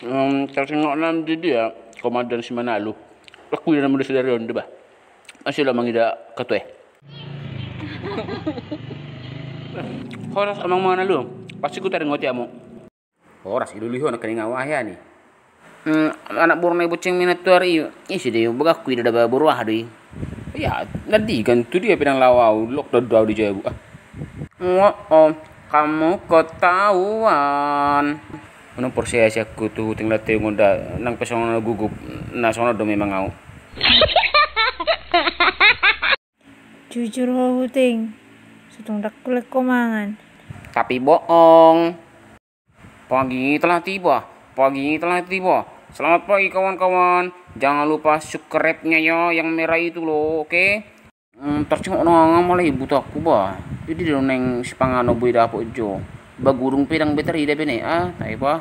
Tertengok nam dia komandan si Manalo. Aku na naman sa daron, di ba? Masih lamang ida katwe. Horas amang Manalo. Pasti ku taring ngoti amo. Horas iluliho na kaninga wahya ni. Anak burung ibu ceng minat tuar iyo. Isi deh, bagak kui dah berwah deh. Ya, nanti kan tu dia pinang lawau, lok dodau di Jawa. Oh, kamu ketahuan. Ano porsiasi aku tuh tinggal ngonda nang pesona gugup nasional do memang ngau. Jujur ho huting. Sutung dak kulek komangan. Tapi bohong. Pagi telah tiba. Pagi telah tiba. Selamat pagi kawan-kawan. Jangan lupa subscribe-nya ya yang merah itu loh, oke? Tercengok nang malah ibu aku bah. Jadi dia neng sipangano boy dapo jo. Bagurung pedang beteri dah bene tai ba.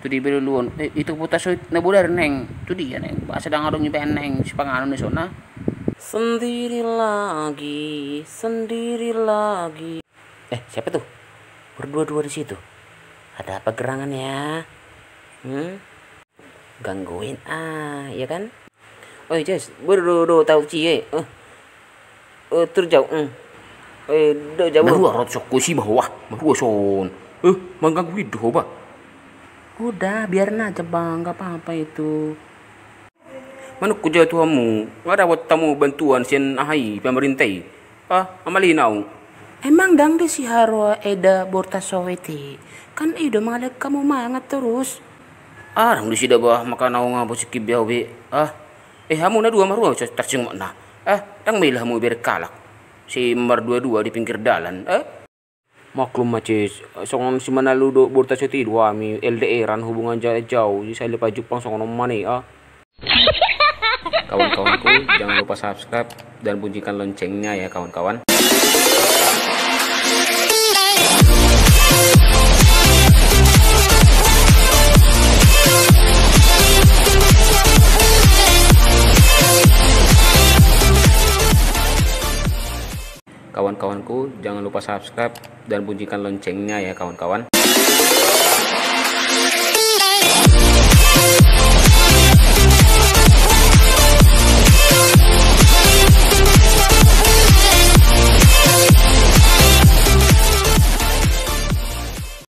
Tu di beluluan. Itu puta soit na budar neng. Tu dia neng. Bahasa dang adong nyepen neng sipangano ni sona. Sendiri lagi, sendiri lagi. Siapa tuh? Berdua-dua di situ. Ada apa gerangannya? Gangguin ya kan? Oh yes, berdua tahu cie. Terjauh. Do jauh. Baru arot sok si bawah, baru son. Mengganggu hidup ba? Udah, biarin aja bang, gak apa-apa itu. Mana kerja tuamu? Nggak dapat tamu bantuan sian ahai pemerintah. Amalinaw. Emang dang de si haro eda borta soweti. Kan ido mangalek kamu mangat terus. Dang di sida bah makanaw nga bo sikib yaw be. Hamu na dua maruaw tercing na. Dang may hamu berkalak. Si mar dua-dua di pinggir dalan. Maklum macis, songon si Manaludo borta soweti dua mi LDR-an hubungan jauh. Saya lepas Jepang songon mani Kawan-kawanku, jangan lupa subscribe dan bunyikan loncengnya ya kawan-kawan. Kawan-kawanku, jangan lupa subscribe dan bunyikan loncengnya ya kawan-kawan.